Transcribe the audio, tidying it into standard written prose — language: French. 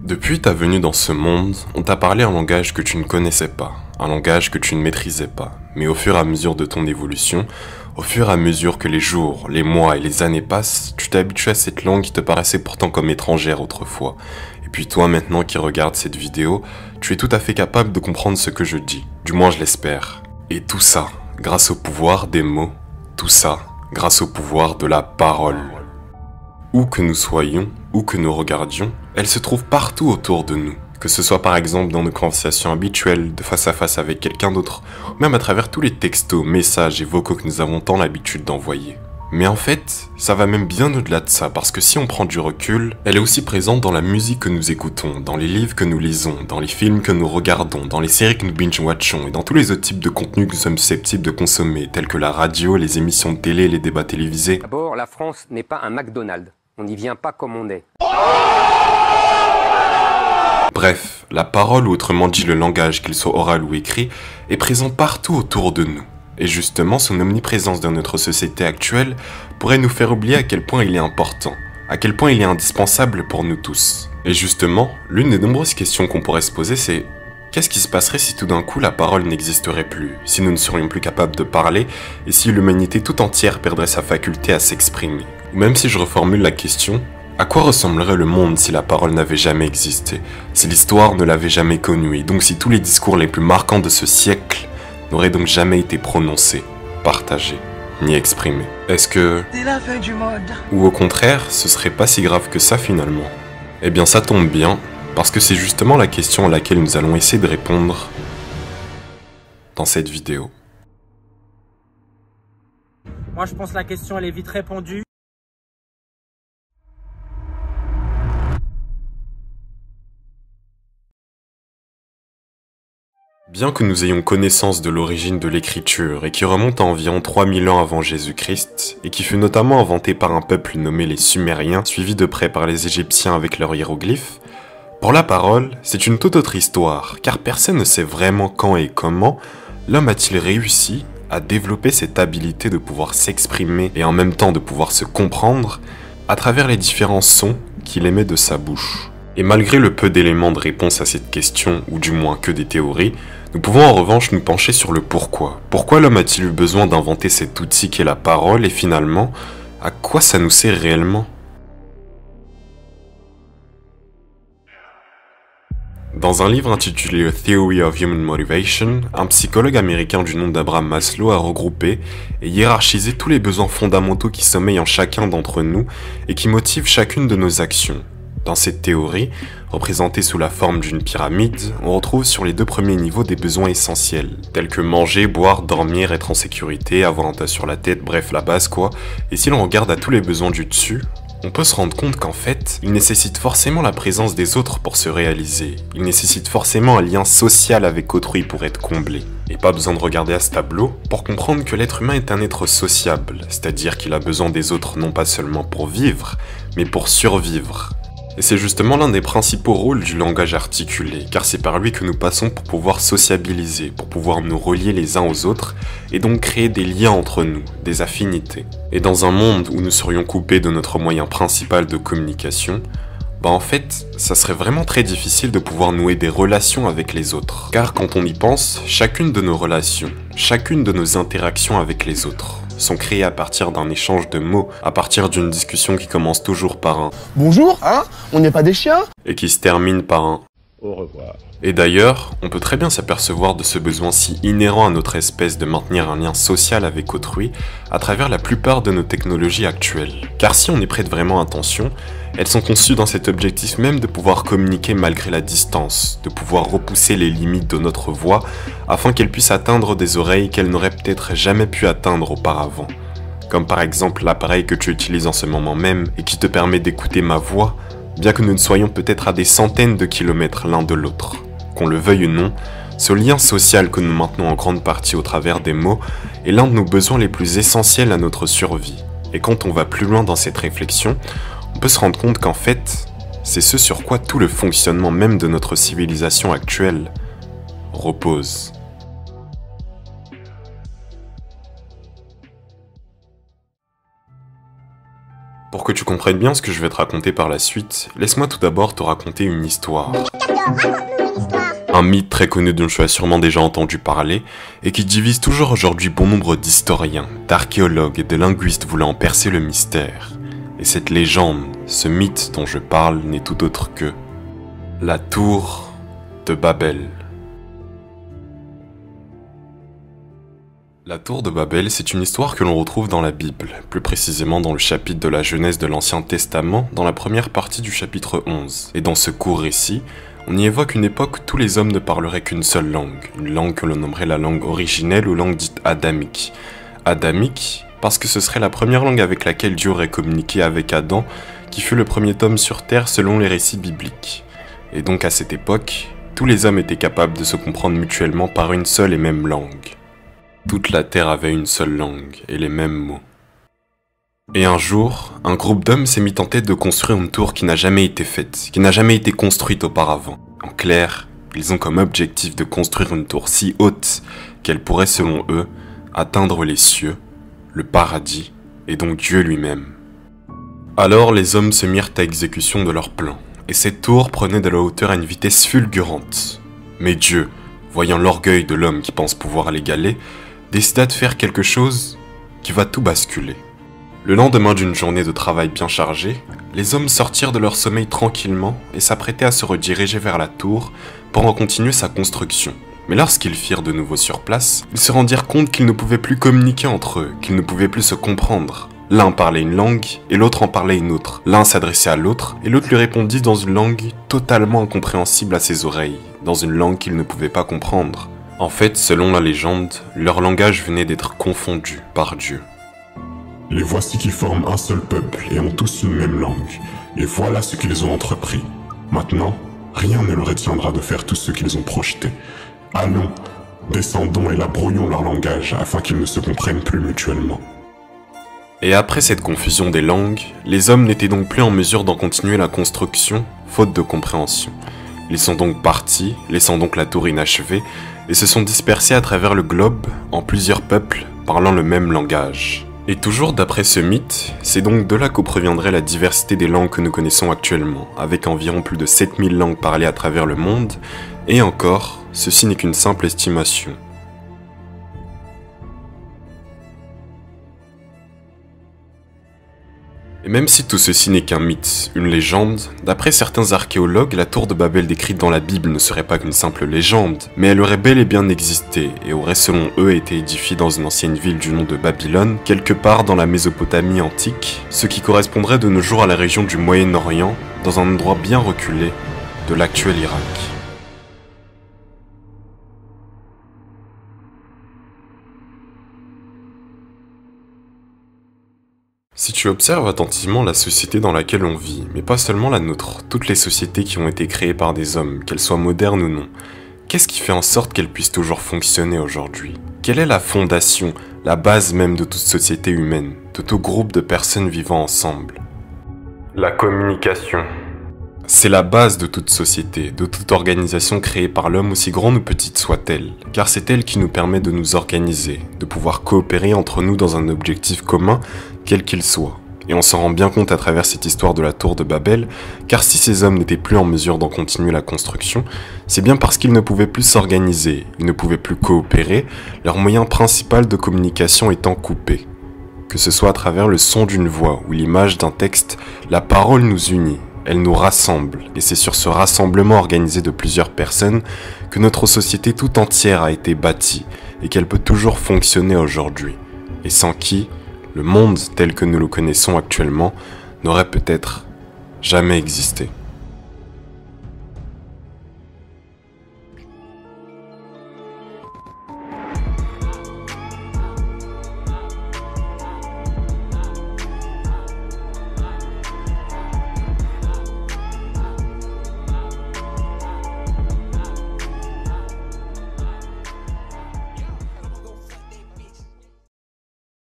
Depuis ta venue dans ce monde, on t'a parlé un langage que tu ne connaissais pas, un langage que tu ne maîtrisais pas. Mais au fur et à mesure de ton évolution, au fur et à mesure que les jours, les mois et les années passent, tu t'es habitué à cette langue qui te paraissait pourtant comme étrangère autrefois. Et puis toi maintenant qui regardes cette vidéo, tu es tout à fait capable de comprendre ce que je dis, du moins je l'espère. Et tout ça, grâce au pouvoir des mots, tout ça, grâce au pouvoir de la parole. Où que nous soyons, où que nous regardions, elle se trouve partout autour de nous. Que ce soit par exemple dans nos conversations habituelles, de face à face avec quelqu'un d'autre, ou même à travers tous les textos, messages et vocaux que nous avons tant l'habitude d'envoyer. Mais en fait, ça va même bien au-delà de ça, parce que si on prend du recul, elle est aussi présente dans la musique que nous écoutons, dans les livres que nous lisons, dans les films que nous regardons, dans les séries que nous binge-watchons, et dans tous les autres types de contenus que nous sommes susceptibles de consommer, tels que la radio, les émissions de télé, les débats télévisés. D'abord, la France n'est pas un McDonald's. On n'y vient pas comme on est. Bref, la parole ou autrement dit le langage, qu'il soit oral ou écrit, est présent partout autour de nous. Et justement, son omniprésence dans notre société actuelle pourrait nous faire oublier à quel point il est important, à quel point il est indispensable pour nous tous. Et justement, l'une des nombreuses questions qu'on pourrait se poser, c'est qu'est-ce qui se passerait si tout d'un coup la parole n'existerait plus, si nous ne serions plus capables de parler, et si l'humanité tout entière perdrait sa faculté à s'exprimer? Ou même si je reformule la question, à quoi ressemblerait le monde si la parole n'avait jamais existé, si l'histoire ne l'avait jamais connue, et donc si tous les discours les plus marquants de ce siècle n'auraient donc jamais été prononcés, partagés, ni exprimés? Est-ce que... C'est la fin du monde. Ou au contraire, ce serait pas si grave que ça finalement? Eh bien ça tombe bien, parce que c'est justement la question à laquelle nous allons essayer de répondre dans cette vidéo. Moi je pense que la question elle est vite répondue. Bien que nous ayons connaissance de l'origine de l'écriture et qui remonte à environ 3000 ans avant Jésus-Christ, et qui fut notamment inventée par un peuple nommé les Sumériens, suivi de près par les Égyptiens avec leurs hiéroglyphes, pour la parole, c'est une toute autre histoire, car personne ne sait vraiment quand et comment l'homme a-t-il réussi à développer cette habilité de pouvoir s'exprimer et en même temps de pouvoir se comprendre à travers les différents sons qu'il émet de sa bouche. Et malgré le peu d'éléments de réponse à cette question, ou du moins que des théories, nous pouvons en revanche nous pencher sur le pourquoi. Pourquoi l'homme a-t-il eu besoin d'inventer cet outil qu'est la parole et finalement, à quoi ça nous sert réellement ? Dans un livre intitulé A Theory of Human Motivation, un psychologue américain du nom d'Abraham Maslow a regroupé et hiérarchisé tous les besoins fondamentaux qui sommeillent en chacun d'entre nous et qui motivent chacune de nos actions. Dans cette théorie, représentée sous la forme d'une pyramide, on retrouve sur les deux premiers niveaux des besoins essentiels, tels que manger, boire, dormir, être en sécurité, avoir un toit sur la tête, bref la base quoi, et si l'on regarde à tous les besoins du dessus, on peut se rendre compte qu'en fait, il nécessite forcément la présence des autres pour se réaliser, il nécessite forcément un lien social avec autrui pour être comblé. Et pas besoin de regarder à ce tableau pour comprendre que l'être humain est un être sociable, c'est-à-dire qu'il a besoin des autres non pas seulement pour vivre, mais pour survivre. Et c'est justement l'un des principaux rôles du langage articulé, car c'est par lui que nous passons pour pouvoir sociabiliser, pour pouvoir nous relier les uns aux autres, et donc créer des liens entre nous, des affinités. Et dans un monde où nous serions coupés de notre moyen principal de communication, en fait, ça serait vraiment très difficile de pouvoir nouer des relations avec les autres. Car quand on y pense, chacune de nos relations, chacune de nos interactions avec les autres, sont créées à partir d'un échange de mots, à partir d'une discussion qui commence toujours par un « Bonjour, hein? On n'est pas des chiens ?» et qui se termine par un « Au revoir ». Et d'ailleurs, on peut très bien s'apercevoir de ce besoin si inhérent à notre espèce de maintenir un lien social avec autrui à travers la plupart de nos technologies actuelles. Car si on y prête vraiment attention, elles sont conçues dans cet objectif même de pouvoir communiquer malgré la distance, de pouvoir repousser les limites de notre voix afin qu'elles puissent atteindre des oreilles qu'elles n'auraient peut-être jamais pu atteindre auparavant. Comme par exemple l'appareil que tu utilises en ce moment même et qui te permet d'écouter ma voix, bien que nous ne soyons peut-être à des centaines de kilomètres l'un de l'autre. Qu'on le veuille ou non, ce lien social que nous maintenons en grande partie au travers des mots est l'un de nos besoins les plus essentiels à notre survie. Et quand on va plus loin dans cette réflexion, on peut se rendre compte qu'en fait, c'est ce sur quoi tout le fonctionnement même de notre civilisation actuelle repose. Pour que tu comprennes bien ce que je vais te raconter par la suite, laisse-moi tout d'abord te raconter une histoire. Un mythe très connu dont tu as sûrement déjà entendu parler, et qui divise toujours aujourd'hui bon nombre d'historiens, d'archéologues et de linguistes voulant en percer le mystère. Et cette légende, ce mythe dont je parle n'est tout autre que la tour de Babel. La tour de Babel, c'est une histoire que l'on retrouve dans la Bible, plus précisément dans le chapitre de la Genèse de l'Ancien Testament, dans la première partie du chapitre 11. Et dans ce court récit, on y évoque une époque où tous les hommes ne parleraient qu'une seule langue, une langue que l'on nommerait la langue originelle ou langue dite adamique. Adamique, parce que ce serait la première langue avec laquelle Dieu aurait communiqué avec Adam, qui fut le premier homme sur terre selon les récits bibliques. Et donc à cette époque, tous les hommes étaient capables de se comprendre mutuellement par une seule et même langue. Toute la terre avait une seule langue et les mêmes mots. Et un jour, un groupe d'hommes s'est mis en tête de construire une tour qui n'a jamais été faite, qui n'a jamais été construite auparavant. En clair, ils ont comme objectif de construire une tour si haute qu'elle pourrait, selon eux, atteindre les cieux, le paradis et donc Dieu lui-même. Alors les hommes se mirent à exécution de leur plan, et cette tour prenait de la hauteur à une vitesse fulgurante. Mais Dieu, voyant l'orgueil de l'homme qui pense pouvoir l'égaler, décida de faire quelque chose qui va tout basculer. Le lendemain d'une journée de travail bien chargée, les hommes sortirent de leur sommeil tranquillement et s'apprêtaient à se rediriger vers la tour pour en continuer sa construction. Mais lorsqu'ils firent de nouveau sur place, ils se rendirent compte qu'ils ne pouvaient plus communiquer entre eux, qu'ils ne pouvaient plus se comprendre. L'un parlait une langue et l'autre en parlait une autre. L'un s'adressait à l'autre et l'autre lui répondit dans une langue totalement incompréhensible à ses oreilles, dans une langue qu'il ne pouvait pas comprendre. En fait, selon la légende, leur langage venait d'être confondu par Dieu. Les voici qui forment un seul peuple et ont tous une même langue. Et voilà ce qu'ils ont entrepris. Maintenant, rien ne leur retiendra de faire tout ce qu'ils ont projeté. Allons, descendons et labrouillons leur langage afin qu'ils ne se comprennent plus mutuellement. Et après cette confusion des langues, les hommes n'étaient donc plus en mesure d'en continuer la construction, faute de compréhension. Ils sont donc partis, laissant donc la tour inachevée, et se sont dispersés à travers le globe en plusieurs peuples parlant le même langage. Et toujours d'après ce mythe, c'est donc de là que proviendrait la diversité des langues que nous connaissons actuellement, avec environ plus de 7000 langues parlées à travers le monde, et encore, ceci n'est qu'une simple estimation. Et même si tout ceci n'est qu'un mythe, une légende, d'après certains archéologues, la tour de Babel décrite dans la Bible ne serait pas qu'une simple légende, mais elle aurait bel et bien existé, et aurait selon eux été édifiée dans une ancienne ville du nom de Babylone, quelque part dans la Mésopotamie antique, ce qui correspondrait de nos jours à la région du Moyen-Orient, dans un endroit bien reculé de l'actuel Irak. Si tu observes attentivement la société dans laquelle on vit, mais pas seulement la nôtre, toutes les sociétés qui ont été créées par des hommes, qu'elles soient modernes ou non, qu'est-ce qui fait en sorte qu'elles puissent toujours fonctionner aujourd'hui? Quelle est la fondation, la base même de toute société humaine, de tout groupe de personnes vivant ensemble? La communication. C'est la base de toute société, de toute organisation créée par l'homme, aussi grande ou petite soit-elle, car c'est elle qui nous permet de nous organiser, de pouvoir coopérer entre nous dans un objectif commun, quel qu'il soit. Et on s'en rend bien compte à travers cette histoire de la tour de Babel, car si ces hommes n'étaient plus en mesure d'en continuer la construction, c'est bien parce qu'ils ne pouvaient plus s'organiser, ils ne pouvaient plus coopérer, leur moyen principal de communication étant coupé. Que ce soit à travers le son d'une voix ou l'image d'un texte, la parole nous unit. Elle nous rassemble, et c'est sur ce rassemblement organisé de plusieurs personnes que notre société tout entière a été bâtie, et qu'elle peut toujours fonctionner aujourd'hui, et sans qui, le monde tel que nous le connaissons actuellement n'aurait peut-être jamais existé.